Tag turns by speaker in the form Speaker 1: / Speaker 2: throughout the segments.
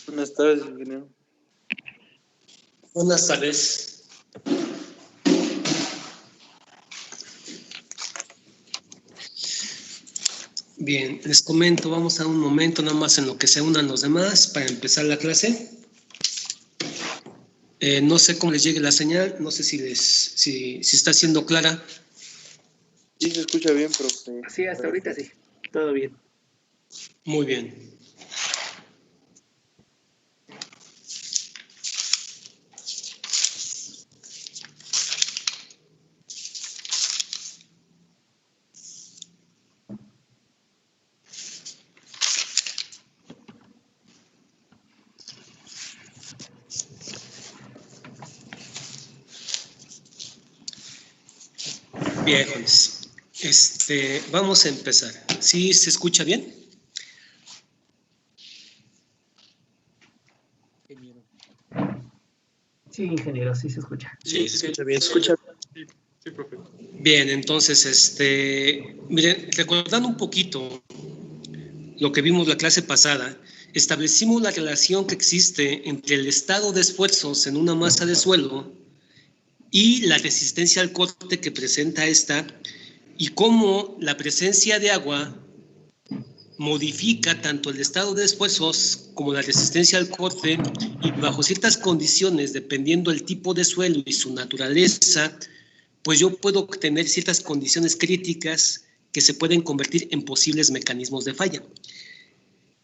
Speaker 1: Buenas tardes, ingeniero.
Speaker 2: Buenas tardes. Bien, les comento, vamos a un momento nada más en lo que se unan los demás para empezar la clase. No sé cómo les llegue la señal, no sé si está siendo clara.
Speaker 1: Sí, se escucha bien, profe.
Speaker 3: Sí, hasta ahorita sí, todo bien.
Speaker 2: Muy bien. Bien, jóvenes. Vamos a empezar. ¿Sí se escucha bien?
Speaker 3: Sí, ingeniero, sí se escucha.
Speaker 2: Sí, se escucha bien.
Speaker 1: Se escucha.
Speaker 4: Sí, profe.
Speaker 2: Bien, entonces, miren, recordando un poquito lo que vimos la clase pasada, establecimos la relación que existe entre el estado de esfuerzos en una masa de suelo y la resistencia al corte que presenta esta, y cómo la presencia de agua modifica tanto el estado de esfuerzos como la resistencia al corte, y bajo ciertas condiciones, dependiendo del tipo de suelo y su naturaleza, pues yo puedo obtener ciertas condiciones críticas que se pueden convertir en posibles mecanismos de falla.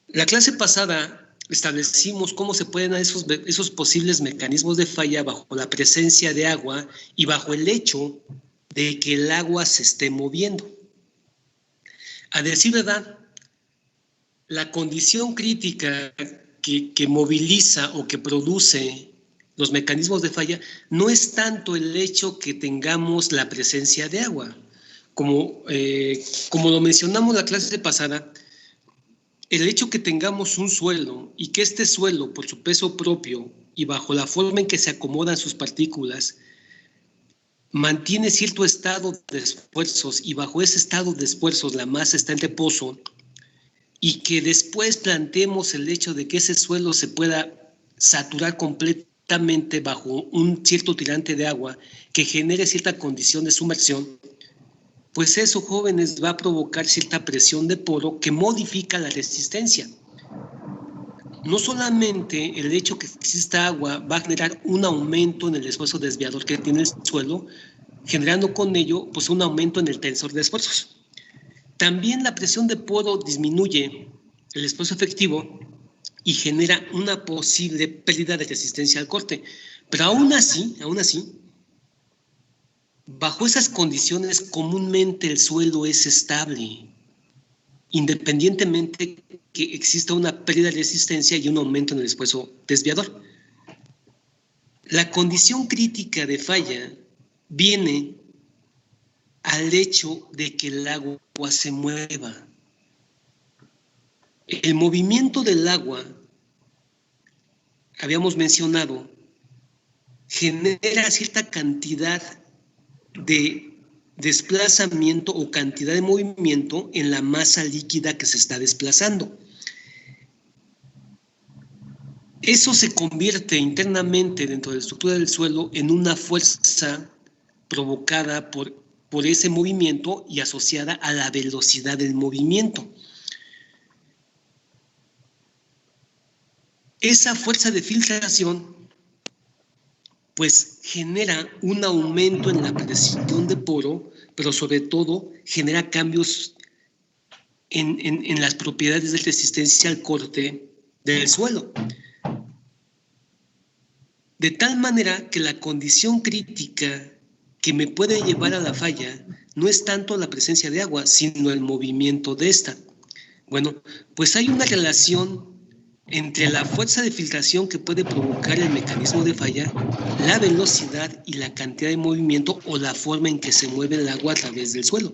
Speaker 2: La clase pasada establecimos cómo se pueden dar esos posibles mecanismos de falla bajo la presencia de agua y bajo el hecho de que el agua se esté moviendo. A decir verdad, la condición crítica que moviliza o que produce los mecanismos de falla no es tanto el hecho que tengamos la presencia de agua. Como lo mencionamos la clase pasada, el hecho que tengamos un suelo y que este suelo, por su peso propio y bajo la forma en que se acomodan sus partículas, mantiene cierto estado de esfuerzos, y bajo ese estado de esfuerzos la masa está en reposo, y que después planteemos el hecho de que ese suelo se pueda saturar completamente bajo un cierto tirante de agua que genere cierta condición de sumersión, pues eso, jóvenes, va a provocar cierta presión de poro que modifica la resistencia. No solamente el hecho que exista agua va a generar un aumento en el esfuerzo desviador que tiene el suelo, generando con ello pues un aumento en el tensor de esfuerzos. También la presión de poro disminuye el esfuerzo efectivo y genera una posible pérdida de resistencia al corte. Pero aún así, bajo esas condiciones comúnmente el suelo es estable, independientemente que exista una pérdida de resistencia y un aumento en el esfuerzo desviador. La condición crítica de falla viene al hecho de que el agua se mueva. El movimiento del agua, habíamos mencionado, genera cierta cantidad de desplazamiento o cantidad de movimiento en la masa líquida que se está desplazando. Eso se convierte internamente dentro de la estructura del suelo en una fuerza provocada por ese movimiento y asociada a la velocidad del movimiento. Esa fuerza de filtración pues genera un aumento en la presión de poro, pero sobre todo genera cambios en las propiedades de resistencia al corte del suelo. De tal manera que la condición crítica que me puede llevar a la falla no es tanto la presencia de agua, sino el movimiento de esta. Bueno, pues hay una relación entre la fuerza de filtración que puede provocar el mecanismo de falla, la velocidad y la cantidad de movimiento o la forma en que se mueve el agua a través del suelo.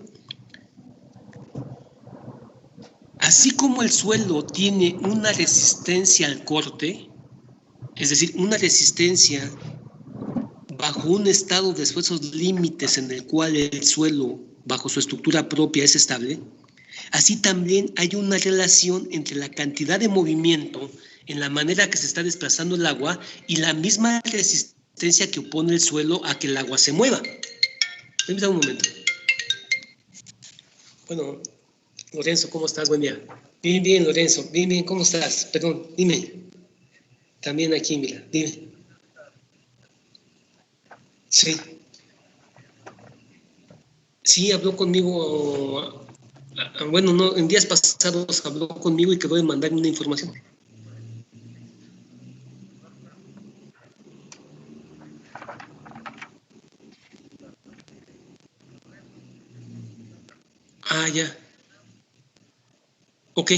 Speaker 2: Así como el suelo tiene una resistencia al corte, es decir, una resistencia bajo un estado de esfuerzos límites en el cual el suelo, bajo su estructura propia, es estable, así también hay una relación entre la cantidad de movimiento en la manera que se está desplazando el agua y la misma resistencia que opone el suelo a que el agua se mueva. Permítame un momento. Bueno, Lorenzo, ¿cómo estás? Buen día. Bien, bien, Lorenzo. Bien, bien, ¿cómo estás? Perdón, dime. También aquí, mira, dime. Sí. Sí, habló conmigo, bueno, no, en días pasados habló conmigo y quedó de mandarme una información. Ah, ya. Ok.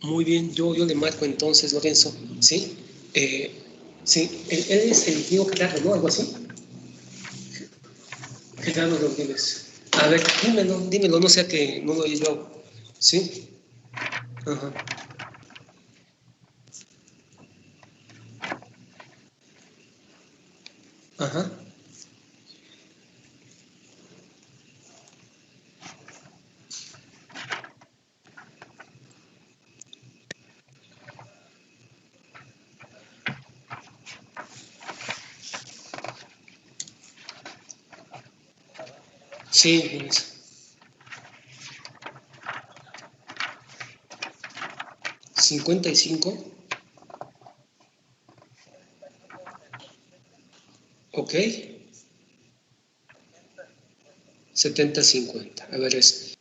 Speaker 2: Muy bien, yo le marco entonces, Lorenzo. ¿Sí? Sí, él es el tío Gerardo, ¿no? Algo así. Gerardo Rodríguez. A ver, dímelo, no sea que no lo oí yo. ¿Sí? Ajá. Ajá. Sí, Lorenzo. 55. Ok. 70-50. A ver, es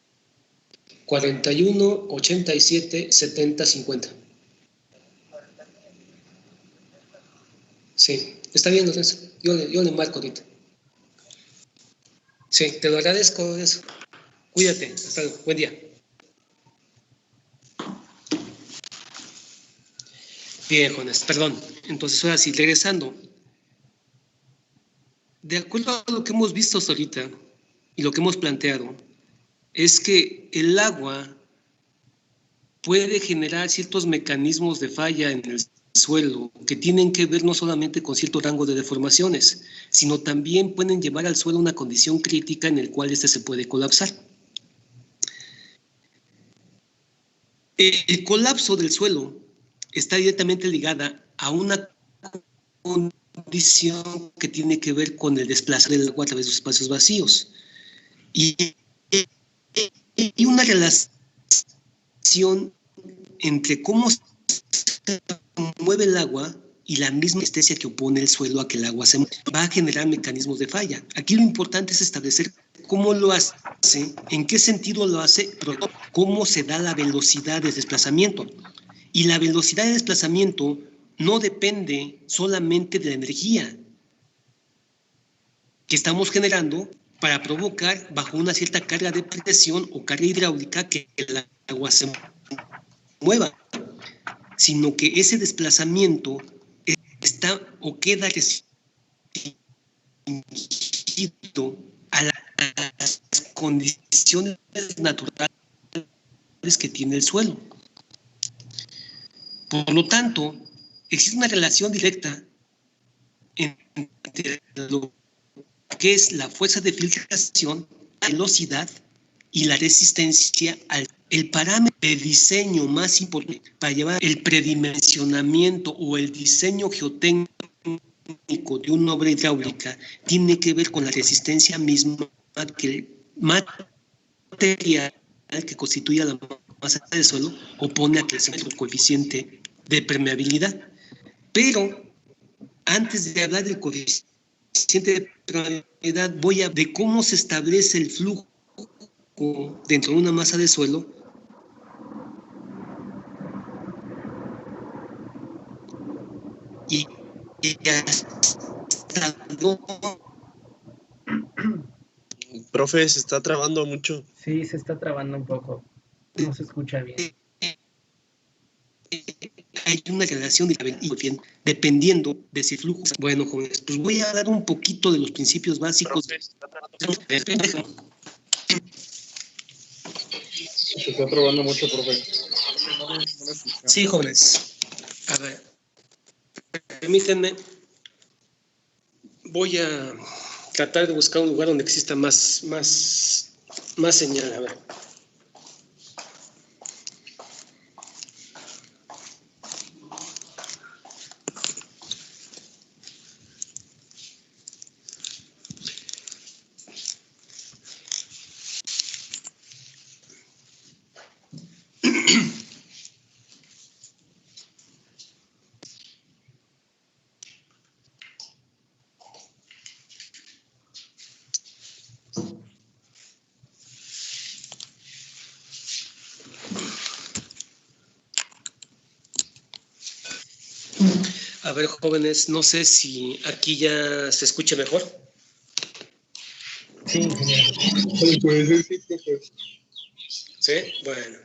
Speaker 2: 41, 87, 70, 50. Sí, está bien, Lorenzo. Yo le marco ahorita. Sí, te lo agradezco eso. Cuídate. Hasta luego. Buen día. Bien, Jonas, perdón. Entonces, ahora sí, regresando. De acuerdo a lo que hemos visto hasta ahorita y lo que hemos planteado, es que el agua puede generar ciertos mecanismos de falla en el suelo que tienen que ver no solamente con cierto rango de deformaciones, sino también pueden llevar al suelo a una condición crítica en el cual éste se puede colapsar. El colapso del suelo está directamente ligada a una condición que tiene que ver con el desplazamiento del agua a través de los espacios vacíos. Y una relación entre cómo se mueve el agua y la misma resistencia que opone el suelo a que el agua se mueva, va a generar mecanismos de falla. Aquí lo importante es establecer cómo lo hace, en qué sentido lo hace, pero cómo se da la velocidad de desplazamiento. Y la velocidad de desplazamiento no depende solamente de la energía que estamos generando para provocar bajo una cierta carga de presión o carga hidráulica que el agua se mueva, sino que ese desplazamiento está o queda restringido a las condiciones naturales que tiene el suelo. Por lo tanto, existe una relación directa entre lo que es la fuerza de filtración, la velocidad y la resistencia al el parámetro de diseño más importante para llevar el predimensionamiento o el diseño geotécnico de una obra hidráulica tiene que ver con la resistencia misma que el material que constituye la masa del suelo opone a que sea el coeficiente de permeabilidad. Pero antes de hablar del coeficiente de permeabilidad, voy a de cómo se establece el flujo dentro de una masa de suelo y hasta dónde.
Speaker 1: Profe, se está trabando mucho.
Speaker 3: Sí, se está trabando un poco. No se escucha bien.
Speaker 2: Hay una relación dependiendo de si el flujo. Bueno, jóvenes, pues voy a dar un poquito de los principios básicos.
Speaker 1: Se está trabando mucho, profe.
Speaker 2: Sí, jóvenes. A ver, permítanme. Voy a tratar de buscar un lugar donde exista más señal. A ver. A ver, jóvenes, no sé si aquí ya se escucha mejor.
Speaker 3: Sí, ingeniero.
Speaker 1: Pues sí, profe.
Speaker 2: ¿Sí? Bueno,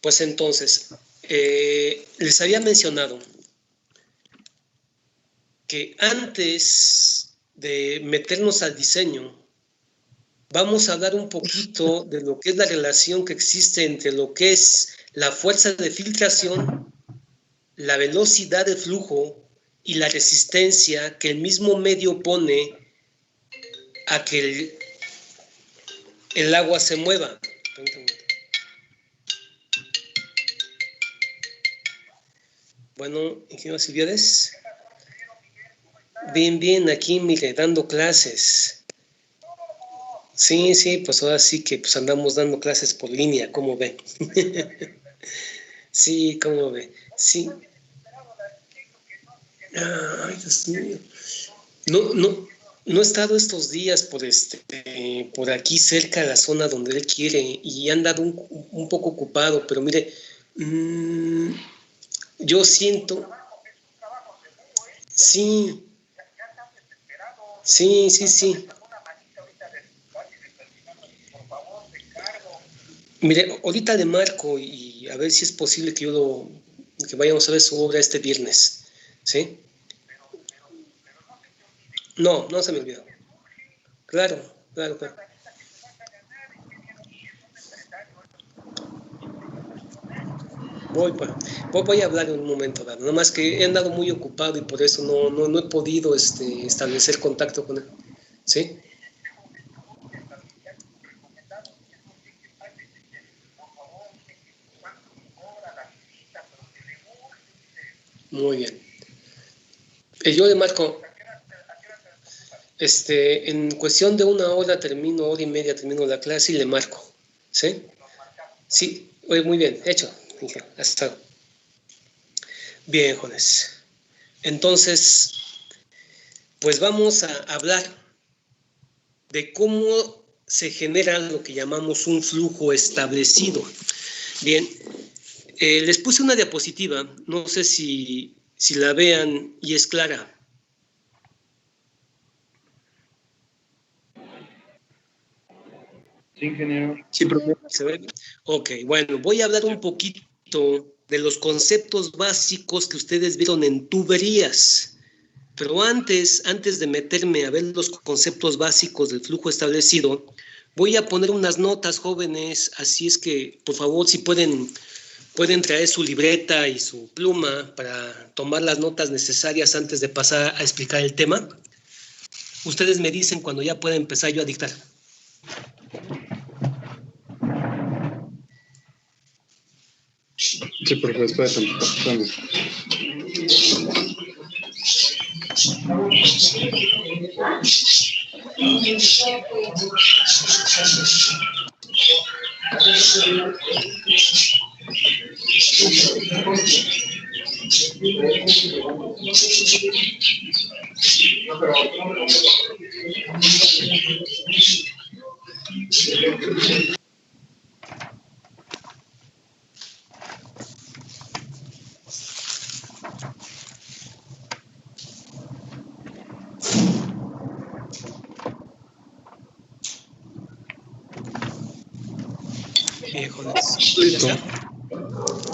Speaker 2: pues entonces, les había mencionado que antes de meternos al diseño, vamos a hablar un poquito de lo que es la relación que existe entre lo que es la fuerza de filtración, la velocidad de flujo y la resistencia que el mismo medio pone a que el agua se mueva. Bueno, ingeniero Silviodes. Bien, aquí, mire, dando clases. Sí, pues ahora sí que pues andamos dando clases por línea, ¿cómo ve? Sí, ¿cómo ve? Sí. Ay, Dios mío. No he estado estos días por aquí cerca de la zona donde él quiere y he andado un poco ocupado, pero mire, yo siento, sí, sí. Mire, ahorita le marco y a ver si es posible que vayamos a ver su obra este viernes, ¿sí? No se me olvidó. Claro. Voy a hablar en un momento dado, nada más que he andado muy ocupado y por eso no he podido establecer contacto con él, ¿sí? Muy bien. Yo le marco, en cuestión de una hora y media termino la clase y le marco, ¿sí? Sí, muy bien, hecho. Hasta luego. Bien, jóvenes. Entonces, pues vamos a hablar de cómo se genera lo que llamamos un flujo establecido. Bien, les puse una diapositiva, no sé si la vean y es clara.
Speaker 1: Sí, ingeniero.
Speaker 2: Sí, profe. ¿Se ve? Ok, bueno, voy a hablar un poquito de los conceptos básicos que ustedes vieron en tuberías. Pero antes de meterme a ver los conceptos básicos del flujo establecido, voy a poner unas notas, jóvenes, así es que, por favor, si pueden traer su libreta y su pluma para tomar las notas necesarias antes de pasar a explicar el tema. Ustedes me dicen cuando ya pueda empezar yo a dictar.
Speaker 1: Sí, profe, espérate.
Speaker 2: Bien, jóvenes.
Speaker 1: Listo.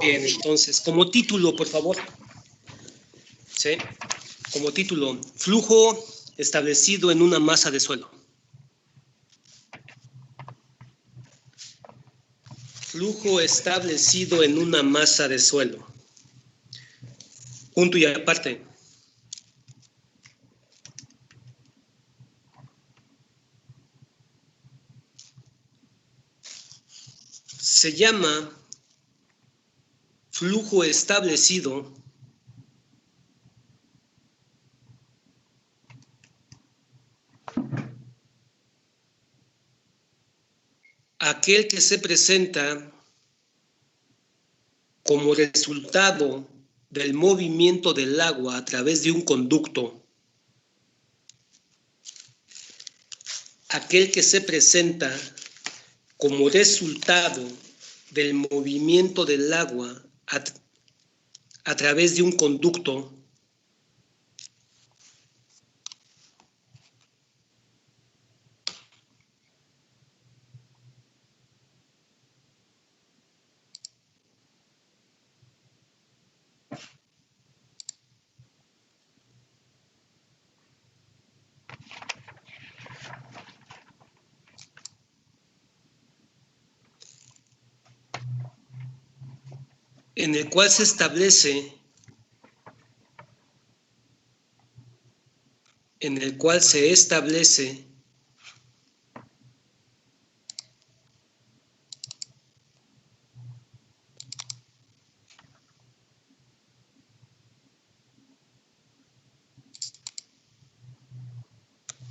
Speaker 2: Bien, entonces, como título, por favor. ¿Sí? Como título, flujo establecido en una masa de suelo. Flujo establecido en una masa de suelo. Punto y aparte. Se llama flujo establecido aquel que se presenta como resultado del movimiento del agua a través de un conducto. Aquel que se presenta como resultado del movimiento del agua a través de un conducto en el cual se establece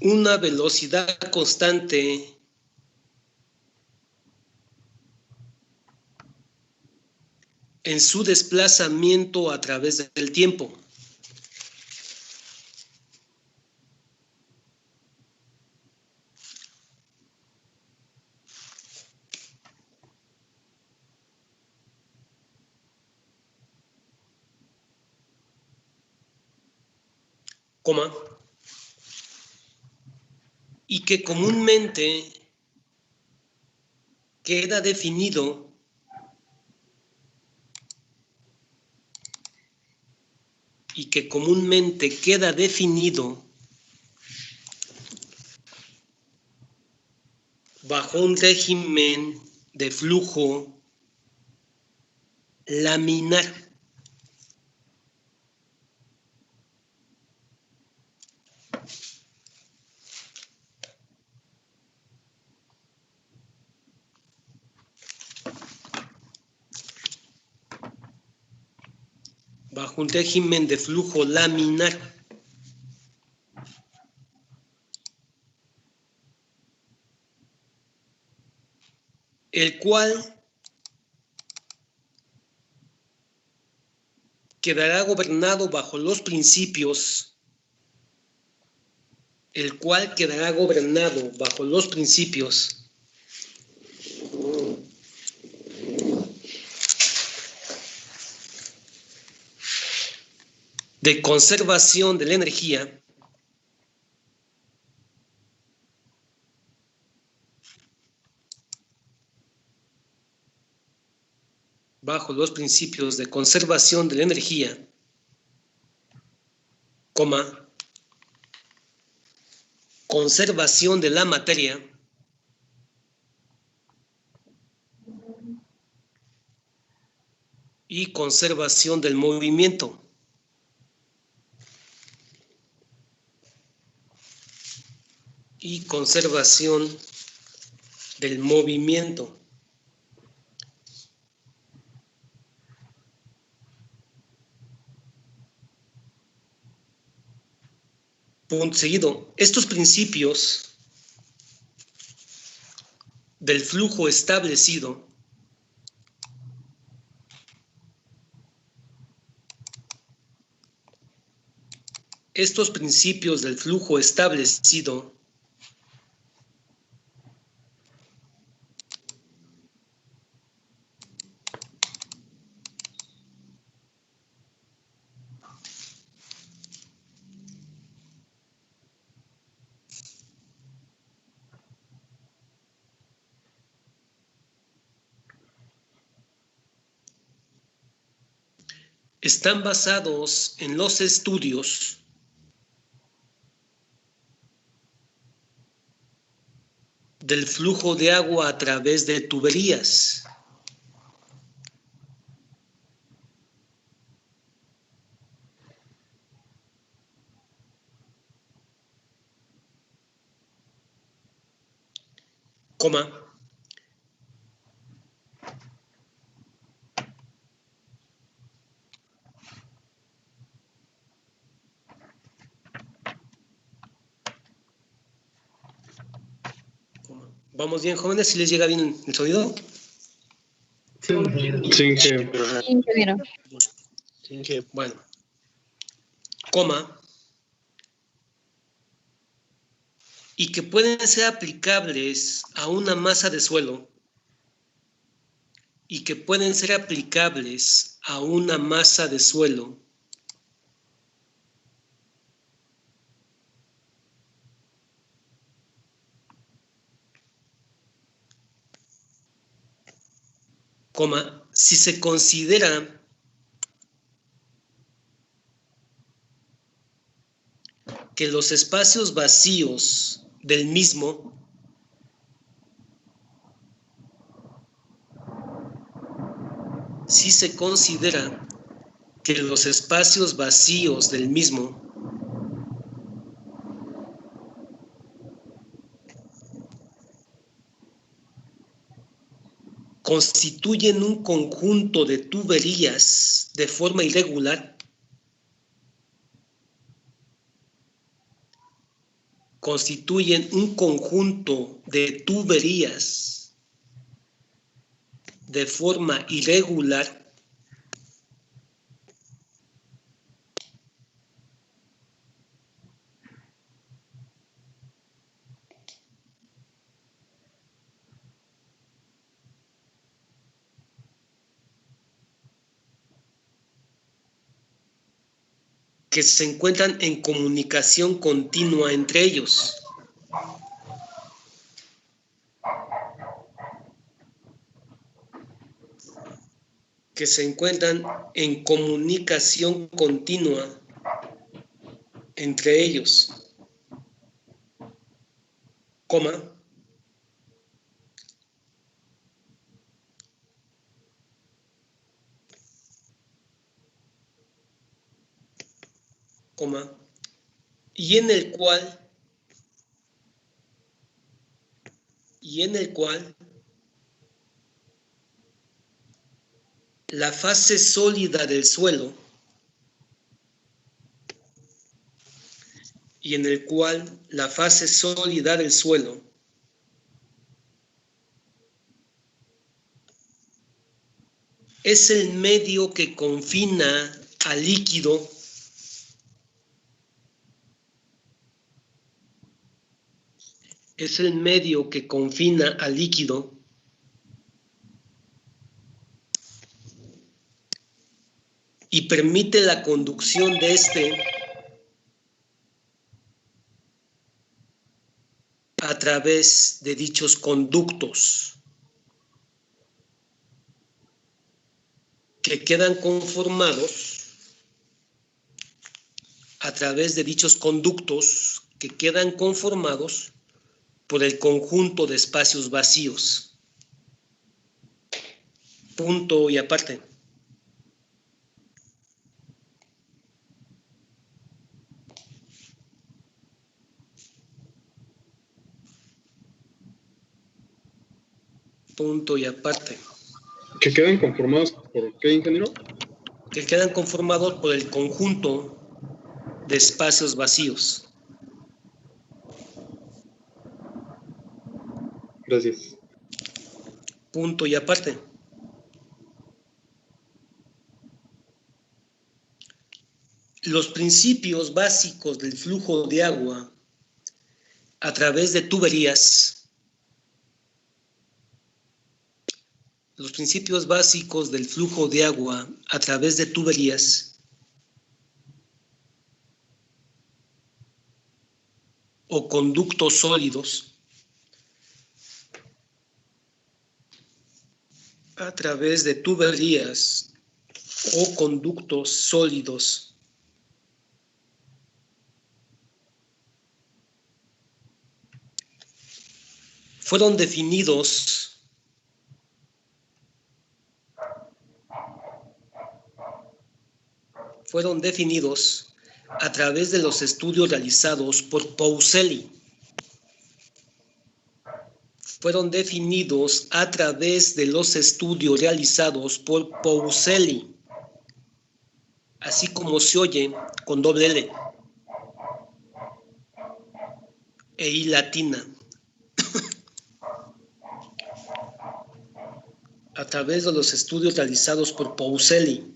Speaker 2: una velocidad constante en su desplazamiento a través del tiempo. Coma, y que comúnmente queda definido bajo un régimen de flujo laminar. Bajo un régimen de flujo laminar. El cual quedará gobernado bajo los principios de conservación de la energía coma, conservación de la materia y conservación del movimiento. Punto seguido. Estos principios del flujo establecido están basados en los estudios del flujo de agua a través de tuberías, coma, ¿vamos bien, jóvenes? ¿Si les llega bien el sonido?
Speaker 3: Sí, ingeniero.
Speaker 1: Sí, ingeniero.
Speaker 4: Sí, ingeniero.
Speaker 2: Sí. Bueno, coma, y que pueden ser aplicables a una masa de suelo y que pueden ser aplicables a una masa de suelo si se considera que los espacios vacíos del mismo si se considera que los espacios vacíos del mismo constituyen un conjunto de tuberías de forma irregular, constituyen un conjunto de tuberías de forma irregular, que se encuentran en comunicación continua entre ellos. Que se encuentran en comunicación continua entre ellos, coma, y en el cual la fase sólida del suelo es el medio que confina al líquido y permite la conducción de este a través de dichos conductos que quedan conformados por el conjunto de espacios vacíos. Punto y aparte. Punto y aparte.
Speaker 1: ¿Que quedan conformados por qué, ingeniero?
Speaker 2: Que quedan conformados por el conjunto de espacios vacíos.
Speaker 1: Gracias.
Speaker 2: Punto y aparte. Los principios básicos del flujo de agua a través de tuberías, o conductos sólidos, fueron definidos a través de los estudios realizados por Pauseli. Así como se oye, con doble L e I latina. A través de los estudios realizados por Pauseli.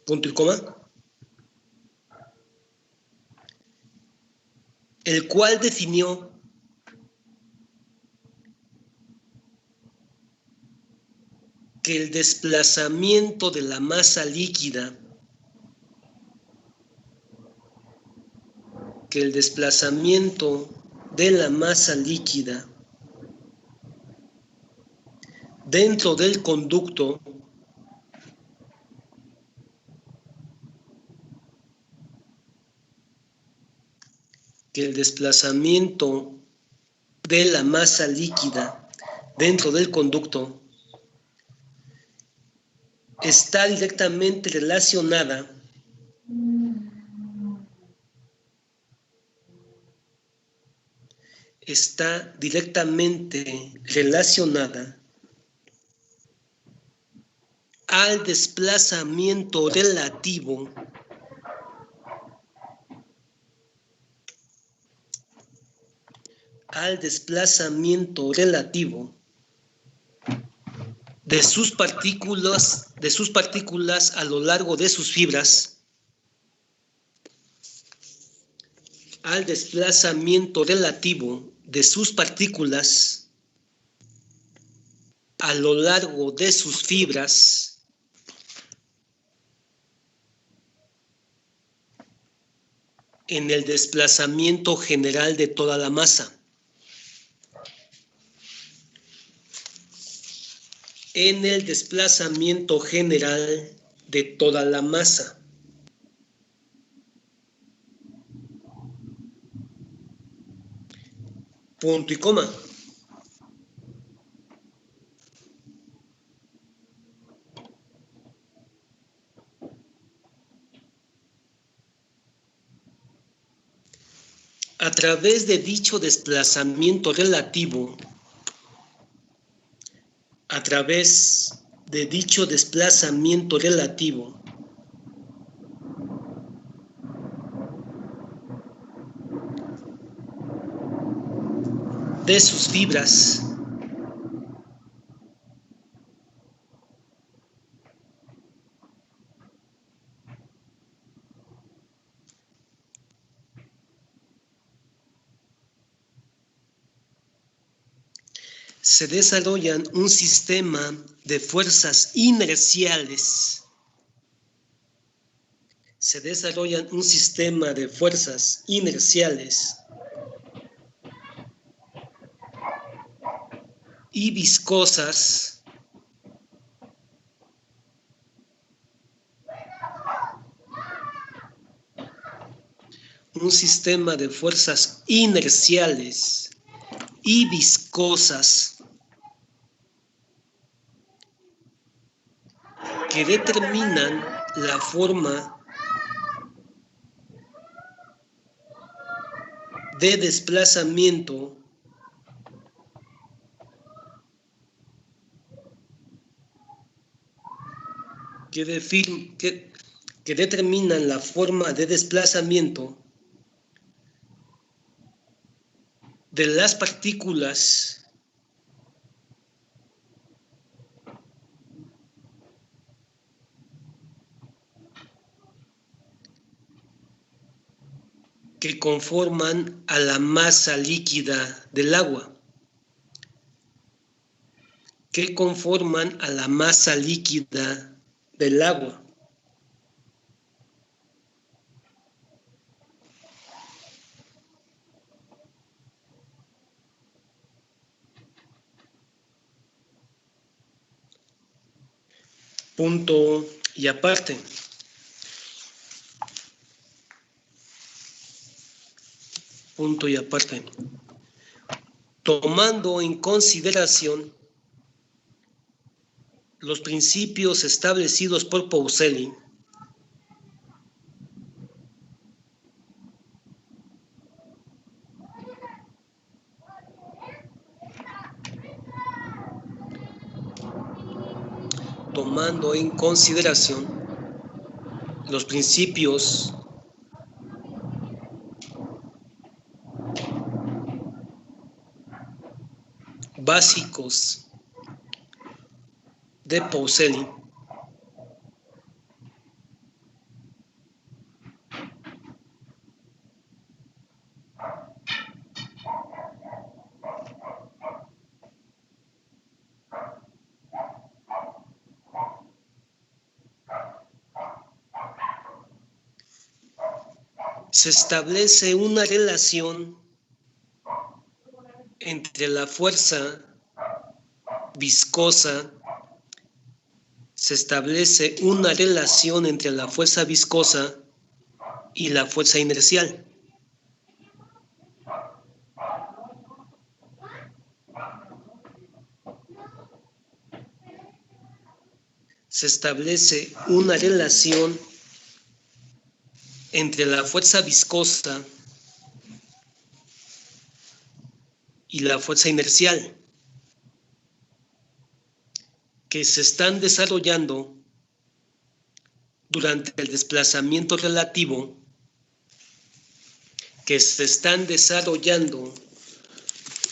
Speaker 2: Punto y coma. el cual definió que el desplazamiento de la masa líquida dentro del conducto está directamente relacionada al desplazamiento relativo de sus partículas a lo largo de sus fibras, en el desplazamiento general de toda la masa. Punto y coma. A través de dicho desplazamiento relativo, de sus fibras, se desarrollan un sistema de fuerzas inerciales y viscosas que determinan la forma de desplazamiento de las partículas que conforman a la masa líquida del agua. Punto y aparte. Tomando en consideración los principios establecidos por Peaucelli, básicos de Peaucelli, se establece una relación entre la fuerza viscosa, se establece una relación entre la fuerza viscosa y la fuerza inercial. Se establece una relación entre la fuerza viscosa y la fuerza inercial que se están desarrollando durante el desplazamiento relativo, que se están desarrollando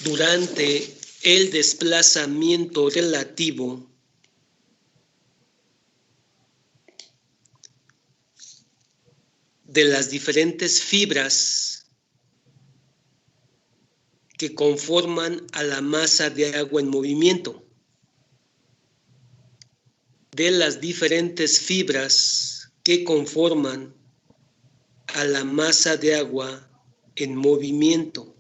Speaker 2: durante el desplazamiento relativo de las diferentes fibras que conforman a la masa de agua en movimiento. De las diferentes fibras que conforman a la masa de agua en movimiento.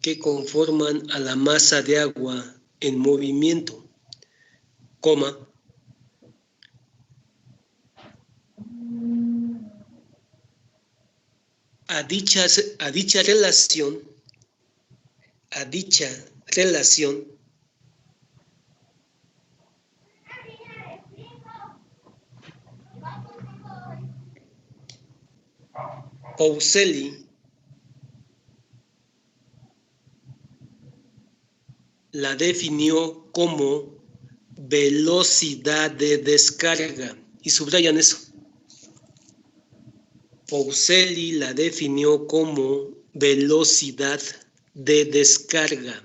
Speaker 2: Que conforman a la masa de agua en movimiento, coma, a dicha relación, Pauseli la definió como velocidad de descarga, y subrayan eso. Pauseli la definió como velocidad de descarga.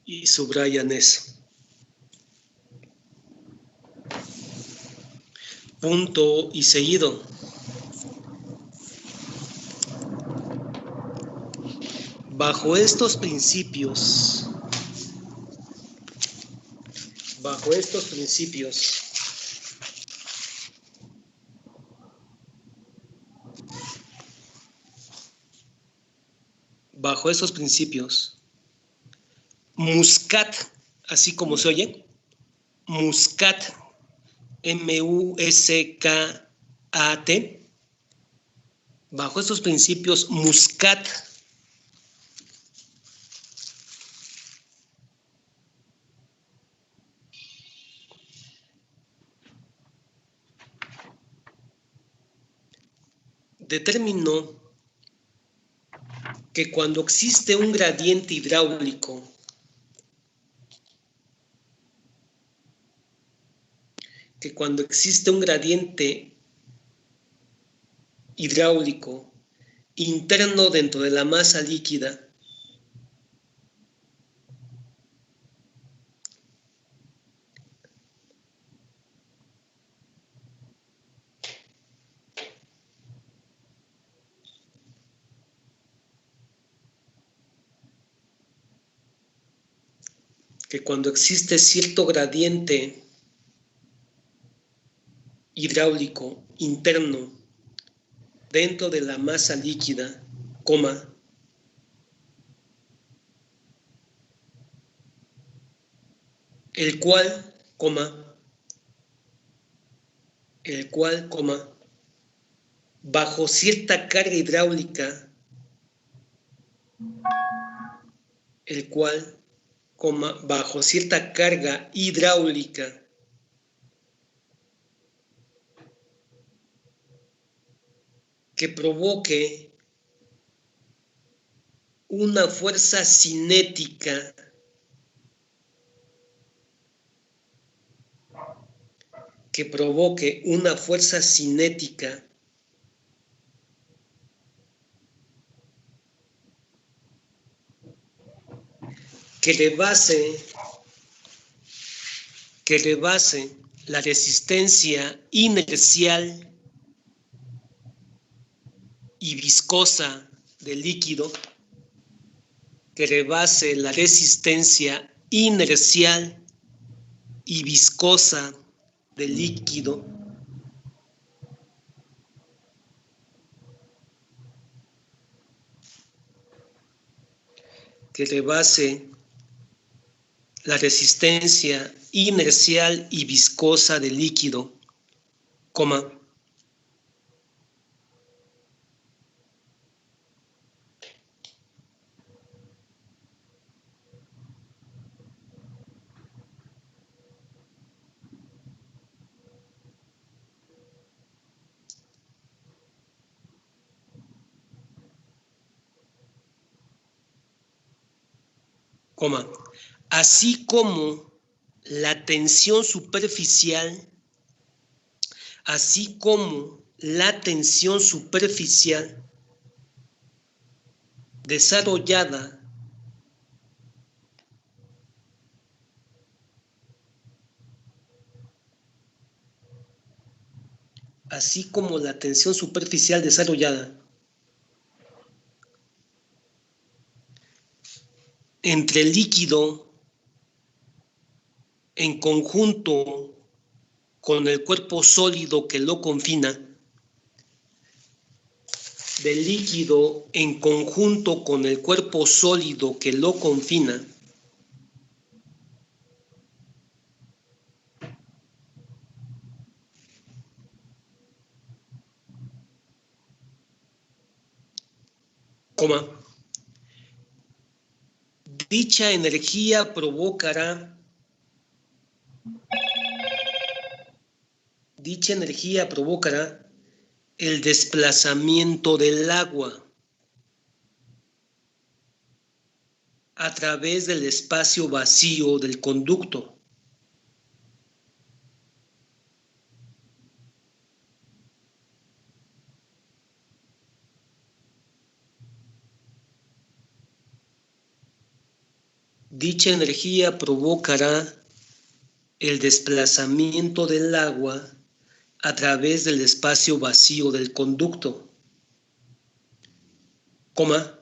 Speaker 2: Y subrayan eso. Punto y seguido. Bajo estos principios, bajo estos principios, Muscat, así como se oye, Muscat, M-U-S-K-A-T, bajo estos principios, Muscat determinó que cuando existe un gradiente hidráulico interno dentro de la masa líquida, que cuando existe cierto gradiente hidráulico interno dentro de la masa líquida, coma, el cual, bajo cierta carga hidráulica, bajo cierta carga hidráulica, que provoque una fuerza cinética que rebase la resistencia inercial y viscosa del líquido que rebase la resistencia inercial y viscosa del líquido que rebase la resistencia inercial y viscosa del líquido, coma, así como la tensión superficial, desarrollada entre el líquido en conjunto con el cuerpo sólido que lo confina, del líquido en conjunto con el cuerpo sólido que lo confina, coma, dicha energía provocará el desplazamiento del agua a través del espacio vacío del conducto. Dicha energía provocará el desplazamiento del agua a través del espacio vacío del conducto, coma,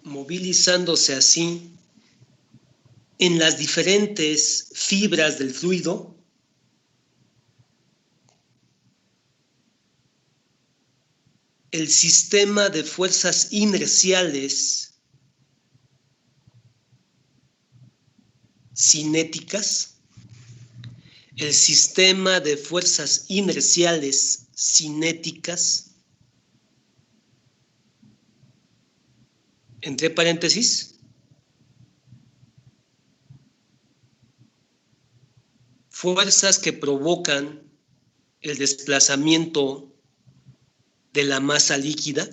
Speaker 2: movilizándose así, en las diferentes fibras del fluido, el sistema de fuerzas inerciales cinéticas, entre paréntesis, fuerzas que provocan el desplazamiento de la masa líquida,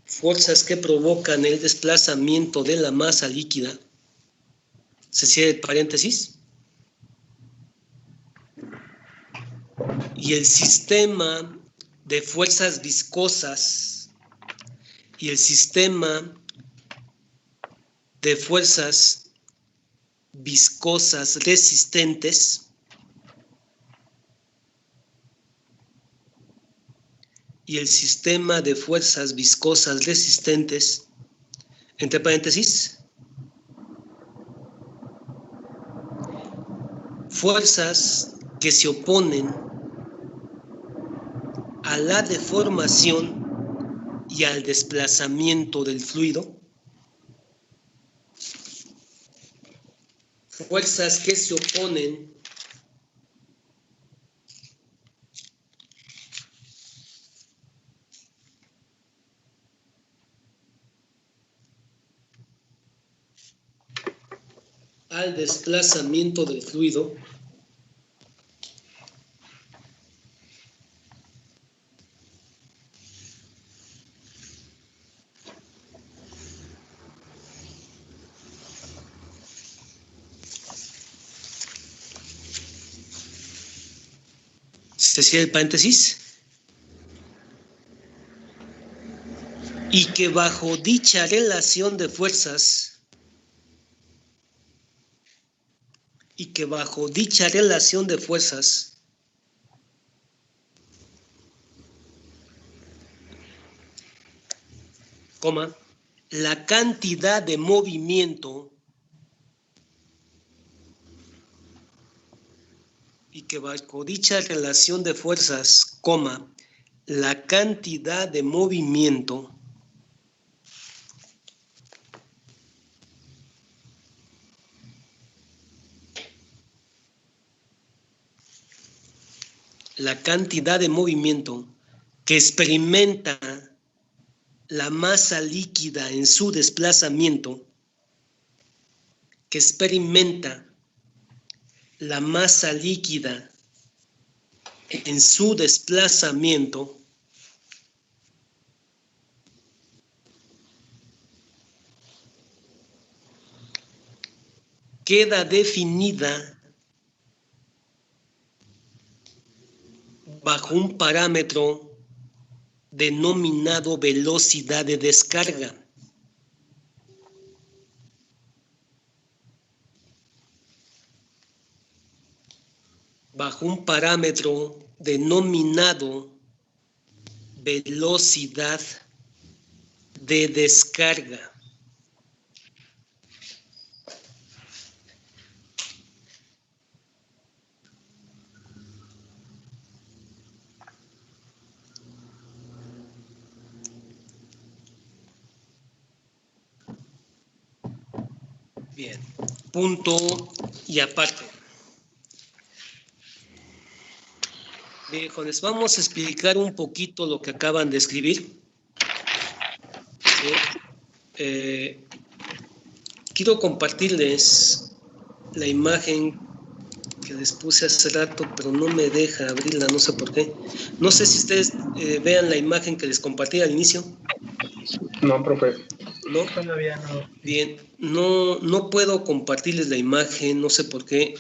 Speaker 2: fuerzas que provocan el desplazamiento de la masa líquida, se cierra el paréntesis, y el sistema de fuerzas viscosas y el sistema de fuerzas viscosas resistentes entre paréntesis, fuerzas que se oponen a la deformación y al desplazamiento del fluido, fuerzas que se oponen al desplazamiento del fluido, se cierra el paréntesis, y que bajo dicha relación de fuerzas, coma, la cantidad de movimiento que experimenta la masa líquida en su desplazamiento, queda definida bajo un parámetro denominado velocidad de descarga. Bajo un parámetro denominado velocidad de descarga. Bien, punto y aparte. Bien, jóvenes, vamos a explicar un poquito lo que acaban de escribir. Sí. Quiero compartirles la imagen que les puse hace rato, pero no me deja abrirla, no sé por qué. No sé si ustedes vean la imagen que les compartí al inicio.
Speaker 1: No, profe.
Speaker 2: ¿No?
Speaker 3: Todavía no.
Speaker 2: Bien, no puedo compartirles la imagen, no sé por qué.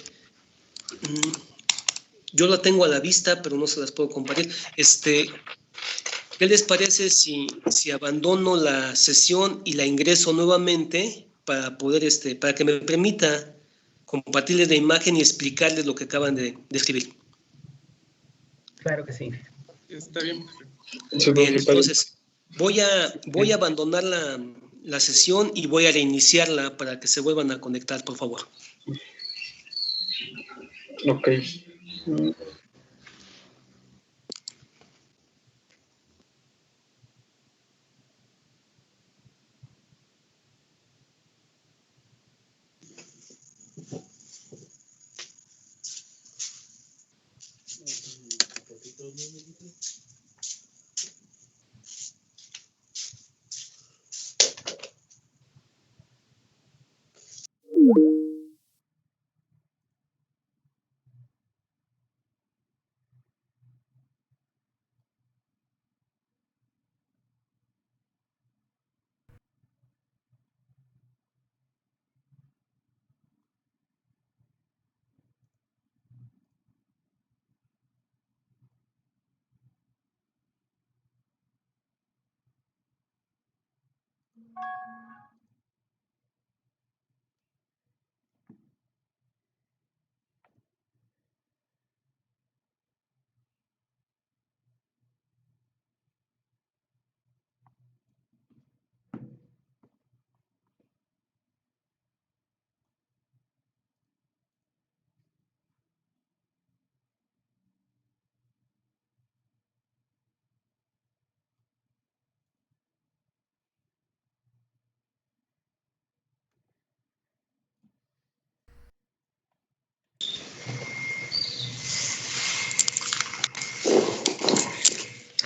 Speaker 2: Yo la tengo a la vista, pero no se las puedo compartir. ¿Qué les parece si abandono la sesión y la ingreso nuevamente para poder, para que me permita compartirles la imagen y explicarles lo que acaban de escribir?
Speaker 3: Claro que sí.
Speaker 4: Está bien.
Speaker 1: Sí,
Speaker 2: Bien,
Speaker 1: profe, está bien.
Speaker 2: entonces voy a abandonar la sesión y voy a reiniciarla para que se vuelvan a conectar, por favor.
Speaker 1: Ok.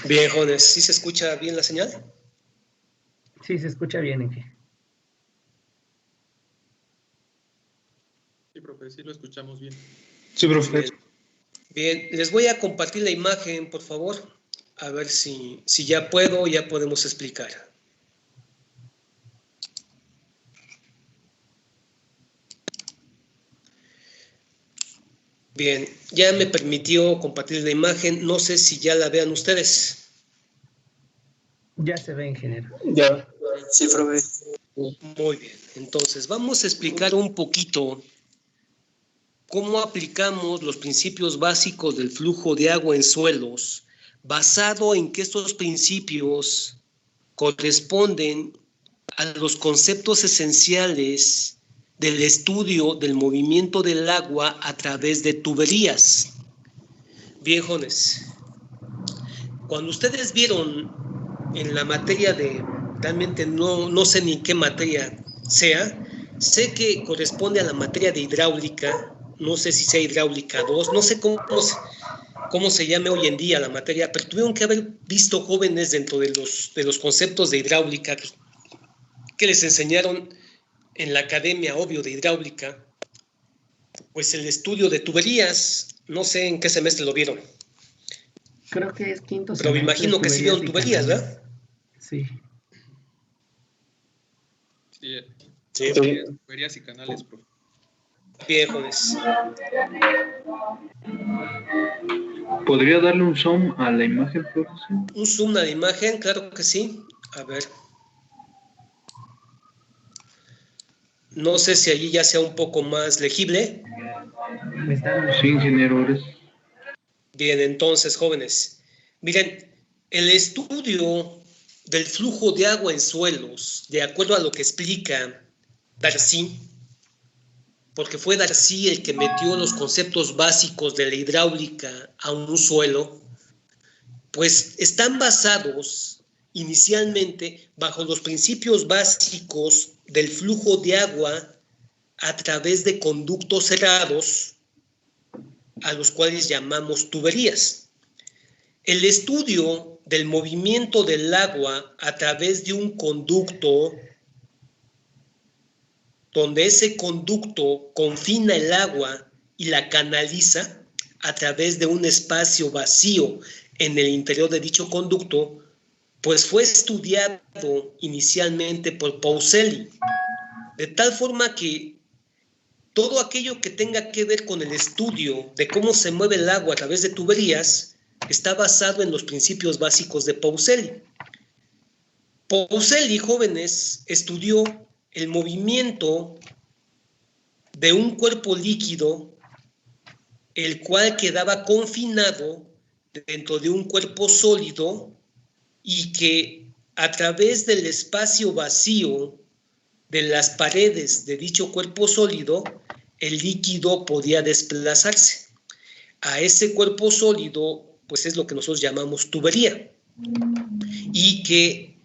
Speaker 2: Bien, jóvenes, ¿sí se escucha bien la señal?
Speaker 3: Sí, se escucha bien, Inge.
Speaker 4: Sí, profe, sí lo escuchamos bien.
Speaker 1: Sí, profe.
Speaker 2: Bien. Bien, les voy a compartir la imagen, por favor, a ver si ya puedo, ya podemos explicar. Bien, ya me permitió compartir la imagen. No sé si ya la vean ustedes.
Speaker 3: Ya se ve, ingeniero.
Speaker 1: Ya.
Speaker 5: Sí, profe.
Speaker 2: Muy bien. Entonces, vamos a explicar un poquito cómo aplicamos los principios básicos del flujo de agua en suelos, basado en que estos principios corresponden a los conceptos esenciales del estudio del movimiento del agua a través de tuberías. Bien, jóvenes, cuando ustedes vieron en la materia de, realmente no sé ni qué materia sea, sé que corresponde a la materia de hidráulica, no sé si sea hidráulica 2, no sé cómo se llame hoy en día la materia, pero tuvieron que haber visto jóvenes dentro de los conceptos de hidráulica que les enseñaron en la academia, obvio, de hidráulica, pues el estudio de tuberías, no sé en qué semestre lo vieron,
Speaker 3: Creo que es quinto
Speaker 2: pero me
Speaker 3: semestre,
Speaker 2: imagino que sí vieron
Speaker 3: y
Speaker 2: tuberías,
Speaker 3: canales.
Speaker 2: ¿verdad?
Speaker 3: Sí.
Speaker 4: Sí,
Speaker 1: Sí.
Speaker 4: tuberías y canales, profe.
Speaker 2: Bien, jóvenes.
Speaker 6: ¿Podría darle un zoom a la imagen, profesor?
Speaker 2: Un zoom a la imagen, claro que sí. A ver. No sé si allí ya sea un poco más legible.
Speaker 3: Me están...
Speaker 6: Sí, ingeniero, eres.
Speaker 2: Bien, entonces, jóvenes, miren, el estudio del flujo de agua en suelos, de acuerdo a lo que explica Darcy, porque fue Darcy el que metió los conceptos básicos de la hidráulica a un suelo, pues están basados inicialmente bajo los principios básicos del flujo de agua a través de conductos cerrados, a los cuales llamamos tuberías. El estudio del movimiento del agua a través de un conducto, donde ese conducto confina el agua y la canaliza a través de un espacio vacío en el interior de dicho conducto, pues fue estudiado inicialmente por Pauseli, de tal forma que todo aquello que tenga que ver con el estudio de cómo se mueve el agua a través de tuberías está basado en los principios básicos de Pauseli. Pauseli, jóvenes, estudió el movimiento de un cuerpo líquido, el cual quedaba confinado dentro de un cuerpo sólido y que a través del espacio vacío de las paredes de dicho cuerpo sólido, el líquido podía desplazarse. A ese cuerpo sólido, pues es lo que nosotros llamamos tubería. Y que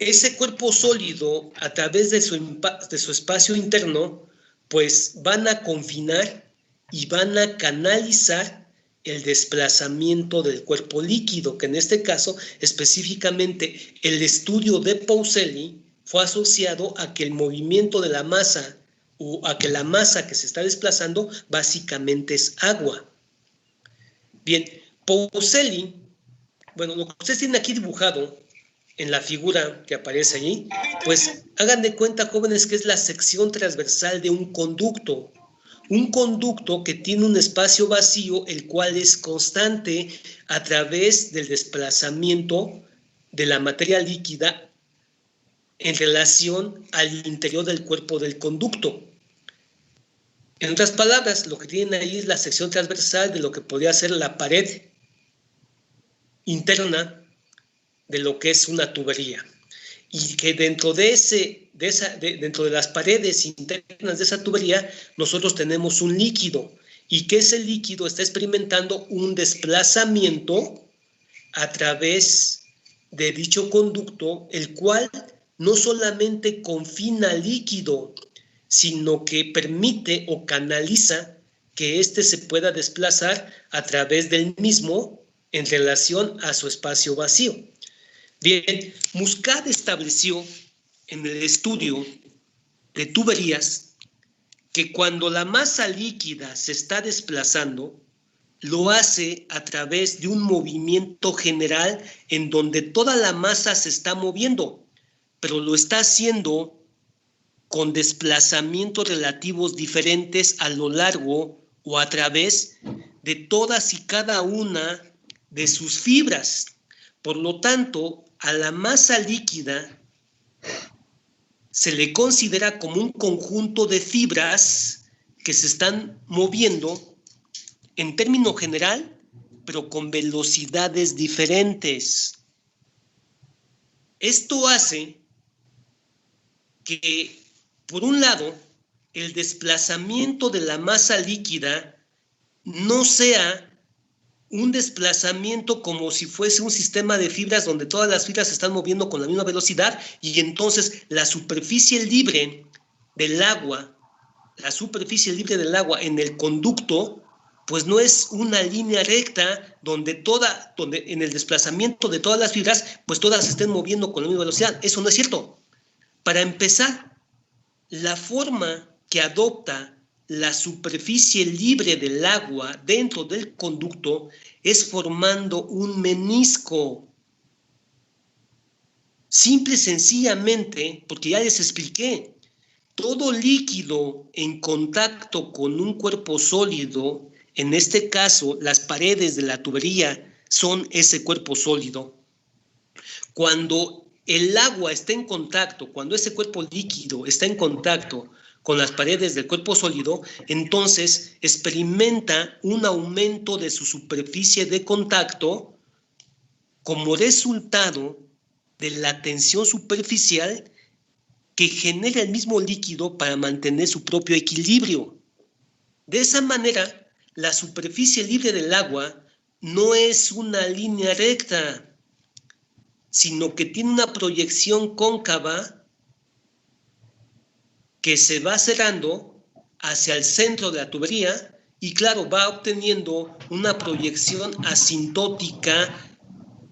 Speaker 2: ese cuerpo sólido, a través de su espacio interno, pues van a confinar y van a canalizar el desplazamiento del cuerpo líquido, que en este caso, específicamente, el estudio de Pauseli fue asociado a que el movimiento de la masa o a que la masa que se está desplazando básicamente es agua. Bien, Pauseli, bueno, lo que ustedes tienen aquí dibujado en la figura que aparece allí, pues hagan de cuenta, jóvenes, que es la sección transversal de un conducto que tiene un espacio vacío, el cual es constante a través del desplazamiento de la materia líquida en relación al interior del cuerpo del conducto. En otras palabras, lo que tienen ahí es la sección transversal de lo que podría ser la pared interna de lo que es una tubería. Y que dentro dentro de las paredes internas de esa tubería, nosotros tenemos un líquido, y que ese líquido está experimentando un desplazamiento a través de dicho conducto, el cual no solamente confina líquido, sino que permite o canaliza que éste se pueda desplazar a través del mismo en relación a su espacio vacío. Bien, Muscat estableció en el estudio de tuberías que cuando la masa líquida se está desplazando, lo hace a través de un movimiento general en donde toda la masa se está moviendo, pero lo está haciendo con desplazamientos relativos diferentes a lo largo o a través de todas y cada una de sus fibras. Por lo tanto, a la masa líquida se le considera como un conjunto de fibras que se están moviendo en término general, pero con velocidades diferentes. Esto hace que, por un lado, el desplazamiento de la masa líquida no sea un desplazamiento como si fuese un sistema de fibras donde todas las fibras se están moviendo con la misma velocidad y entonces la superficie libre del agua, en el conducto, pues no es una línea recta donde en el desplazamiento de todas las fibras, pues todas se estén moviendo con la misma velocidad. Eso no es cierto. Para empezar, la forma que adopta la superficie libre del agua dentro del conducto es formando un menisco. Simple y sencillamente, porque ya les expliqué, todo líquido en contacto con un cuerpo sólido, en este caso las paredes de la tubería son ese cuerpo sólido. Cuando el agua está en contacto, cuando ese cuerpo líquido está en contacto con las paredes del cuerpo sólido, entonces experimenta un aumento de su superficie de contacto como resultado de la tensión superficial que genera el mismo líquido para mantener su propio equilibrio. De esa manera, la superficie libre del agua no es una línea recta, sino que tiene una proyección cóncava que se va cerrando hacia el centro de la tubería y, claro, va obteniendo una proyección asintótica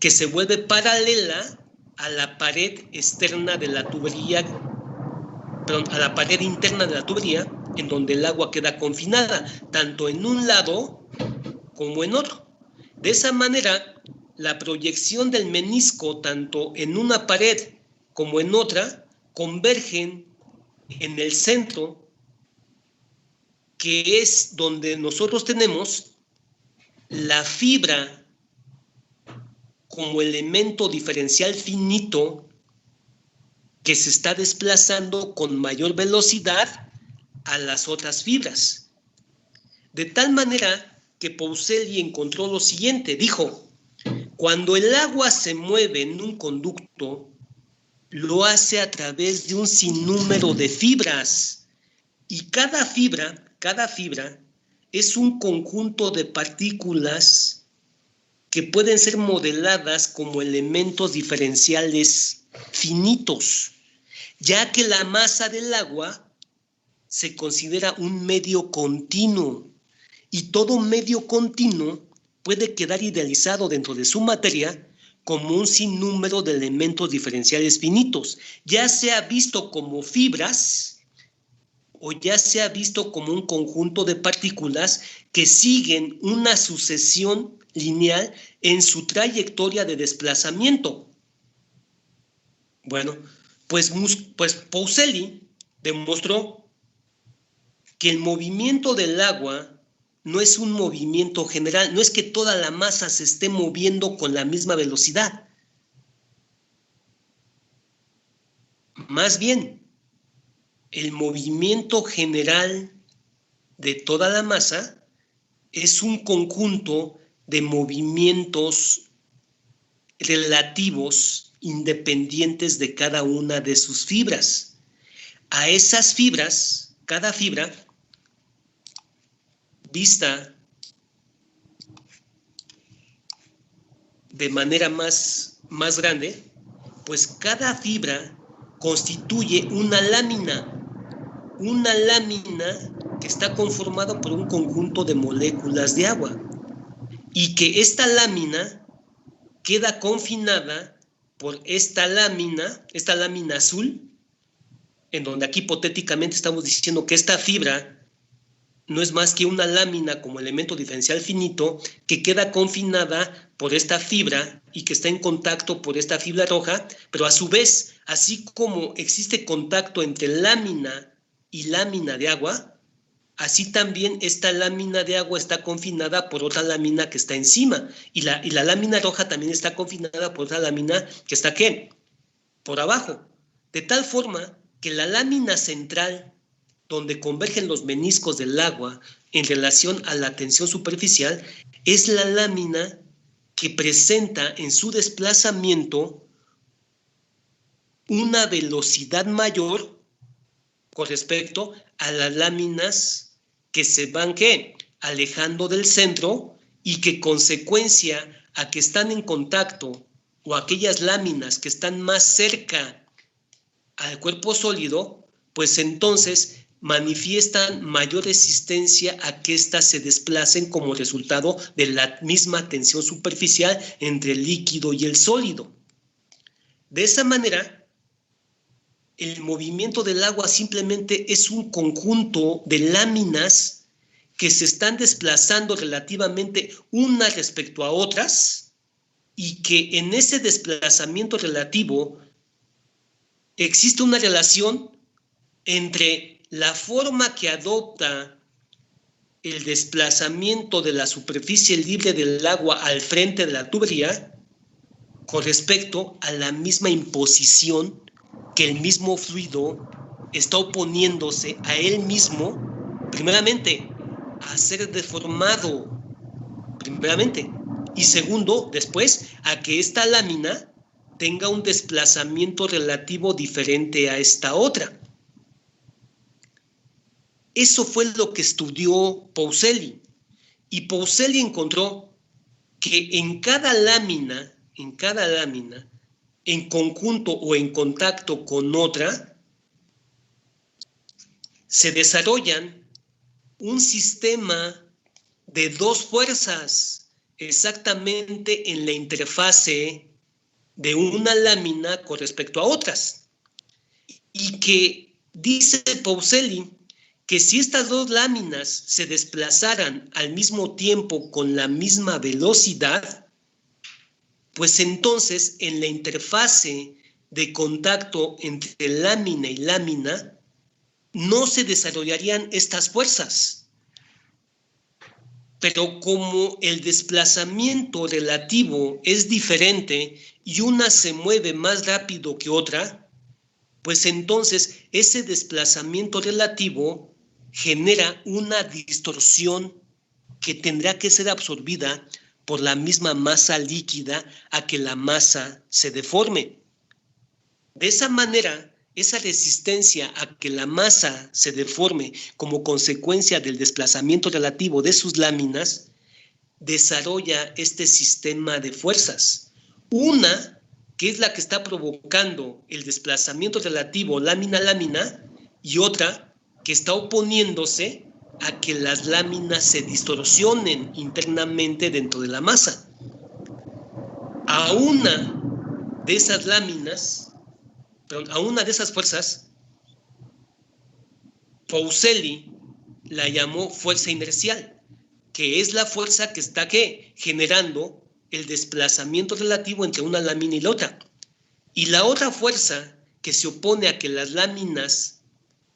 Speaker 2: que se vuelve paralela a la pared externa de la tubería, a la pared interna de la tubería, en donde el agua queda confinada, tanto en un lado como en otro. De esa manera, la proyección del menisco, tanto en una pared como en otra, convergen en el centro, que es donde nosotros tenemos la fibra como elemento diferencial finito que se está desplazando con mayor velocidad a las otras fibras. De tal manera que Peuzeli encontró lo siguiente, dijo: cuando el agua se mueve en un conducto, lo hace a través de un sinnúmero de fibras, y cada fibra es un conjunto de partículas que pueden ser modeladas como elementos diferenciales finitos, ya que la masa del agua se considera un medio continuo, y todo medio continuo puede quedar idealizado dentro de su materia como un sinnúmero de elementos diferenciales finitos, ya sea visto como fibras o ya sea visto como un conjunto de partículas que siguen una sucesión lineal en su trayectoria de desplazamiento. Bueno, pues Peuzeli demostró que el movimiento del agua no es un movimiento general, no es que toda la masa se esté moviendo con la misma velocidad. Más bien, el movimiento general de toda la masa es un conjunto de movimientos relativos independientes de cada una de sus fibras. A esas fibras, cada fibra vista de manera más grande, pues cada fibra constituye una lámina que está conformada por un conjunto de moléculas de agua, y que esta lámina queda confinada por esta lámina azul, en donde aquí hipotéticamente estamos diciendo que esta fibra no es más que una lámina como elemento diferencial finito que queda confinada por esta fibra y que está en contacto por esta fibra roja, pero a su vez, así como existe contacto entre lámina y lámina de agua, así también esta lámina de agua está confinada por otra lámina que está encima. Y la lámina roja también está confinada por otra lámina que está, ¿qué? Por abajo. De tal forma que la lámina central, donde convergen los meniscos del agua en relación a la tensión superficial, es la lámina que presenta en su desplazamiento una velocidad mayor con respecto a las láminas que se van, ¿qué? Alejando del centro y que consecuencia a que están en contacto o aquellas láminas que están más cerca al cuerpo sólido, pues entonces manifiestan mayor resistencia a que éstas se desplacen como resultado de la misma tensión superficial entre el líquido y el sólido. De esa manera, el movimiento del agua simplemente es un conjunto de láminas que se están desplazando relativamente unas respecto a otras y que en ese desplazamiento relativo existe una relación entre la forma que adopta el desplazamiento de la superficie libre del agua al frente de la tubería con respecto a la misma imposición que el mismo fluido está oponiéndose a él mismo, primeramente, a ser deformado, primeramente, y segundo, después, a que esta lámina tenga un desplazamiento relativo diferente a esta otra. Eso fue lo que estudió Peaucelli, y Peaucelli encontró que en cada lámina, en conjunto o en contacto con otra, se desarrollan un sistema de dos fuerzas exactamente en la interfase de una lámina con respecto a otras. Y que dice Peaucelli que si estas dos láminas se desplazaran al mismo tiempo con la misma velocidad, pues entonces en la interfase de contacto entre lámina y lámina no se desarrollarían estas fuerzas. Pero como el desplazamiento relativo es diferente y una se mueve más rápido que otra, pues entonces ese desplazamiento relativo genera una distorsión que tendrá que ser absorbida por la misma masa líquida a que la masa se deforme. De esa manera, esa resistencia a que la masa se deforme como consecuencia del desplazamiento relativo de sus láminas, desarrolla este sistema de fuerzas. Una, que es la que está provocando el desplazamiento relativo lámina-lámina, y otra, que está oponiéndose a que las láminas se distorsionen internamente dentro de la masa. A una de esas láminas, a una de esas fuerzas, Peaucelli la llamó fuerza inercial, que es la fuerza que está generando el desplazamiento relativo entre una lámina y la otra. Y la otra fuerza que se opone a que las láminas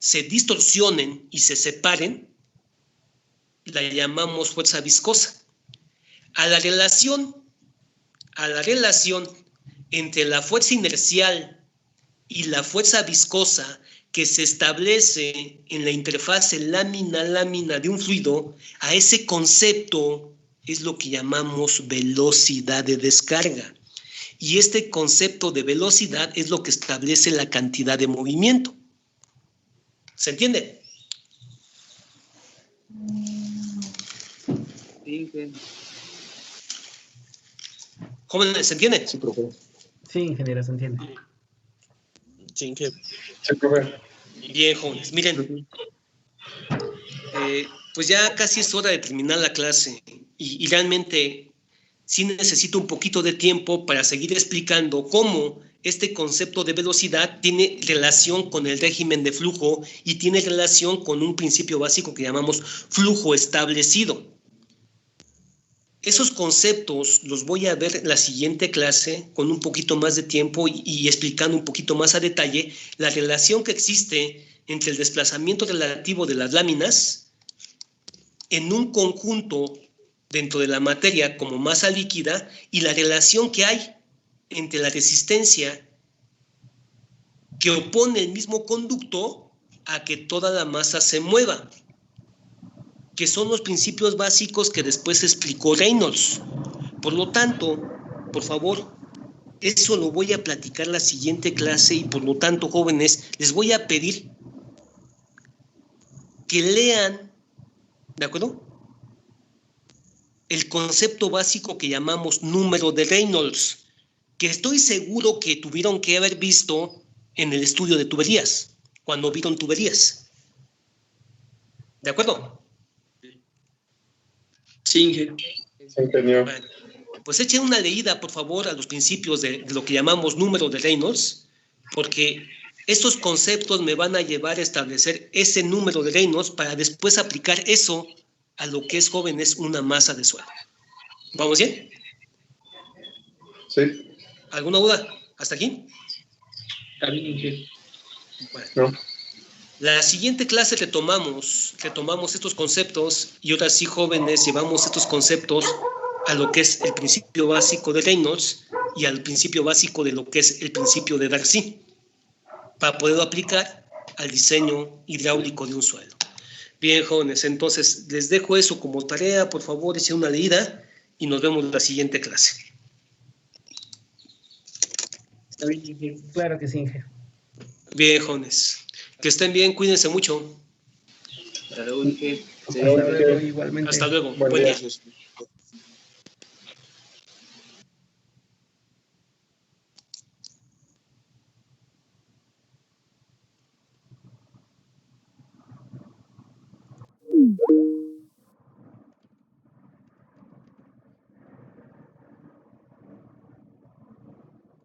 Speaker 2: se distorsionen y se separen, la llamamos fuerza viscosa. A la relación entre la fuerza inercial y la fuerza viscosa que se establece en la interfase lámina-lámina de un fluido, a ese concepto es lo que llamamos velocidad de descarga. Y este concepto de velocidad es lo que establece la cantidad de movimiento. ¿Se entiende? Jóvenes, ¿se entiende?
Speaker 1: Sí, profe.
Speaker 3: Sí, ingeniero, se entiende.
Speaker 2: Sí,
Speaker 1: Sí, profe.
Speaker 2: bien, jóvenes. Miren, pues ya casi es hora de terminar la clase y realmente sí necesito un poquito de tiempo para seguir explicando cómo este concepto de velocidad tiene relación con el régimen de flujo y tiene relación con un principio básico que llamamos flujo establecido. Esos conceptos los voy a ver en la siguiente clase con un poquito más de tiempo y explicando un poquito más a detalle la relación que existe entre el desplazamiento relativo de las láminas en un conjunto dentro de la materia como masa líquida y la relación que hay entre la resistencia que opone el mismo conducto a que toda la masa se mueva, que son los principios básicos que después explicó Reynolds. Por lo tanto, por favor, eso lo voy a platicar la siguiente clase y por lo tanto, jóvenes, les voy a pedir que lean, ¿de acuerdo?, el concepto básico que llamamos número de Reynolds, que estoy seguro que tuvieron que haber visto en el estudio de tuberías, cuando vieron tuberías. ¿De acuerdo?
Speaker 6: Sí, Inge.
Speaker 1: Se entendió.
Speaker 2: Bueno, pues echen una leída, por favor, a los principios de lo que llamamos número de Reynolds, porque estos conceptos me van a llevar a establecer ese número de Reynolds para después aplicar eso a lo que es, jóvenes, una masa de suelo. ¿Vamos bien?
Speaker 1: Sí.
Speaker 2: ¿Alguna duda? ¿Hasta aquí?
Speaker 6: Está bien, Inge.
Speaker 2: Bueno.
Speaker 1: No.
Speaker 2: La siguiente clase retomamos estos conceptos y ahora sí, jóvenes, llevamos estos conceptos a lo que es el principio básico de Reynolds y al principio básico de lo que es el principio de Darcy, para poderlo aplicar al diseño hidráulico de un suelo. Bien, jóvenes, entonces les dejo eso como tarea, por favor, echen una leída y nos vemos en la siguiente clase.
Speaker 6: Está bien, Inge.
Speaker 3: Claro que sí, Inge.
Speaker 2: Bien, jóvenes, que estén bien, cuídense mucho.
Speaker 6: Hasta luego, Inge.
Speaker 3: Hasta luego, igualmente.
Speaker 2: Hasta luego.
Speaker 1: Buen
Speaker 2: Buen
Speaker 1: día.
Speaker 2: día.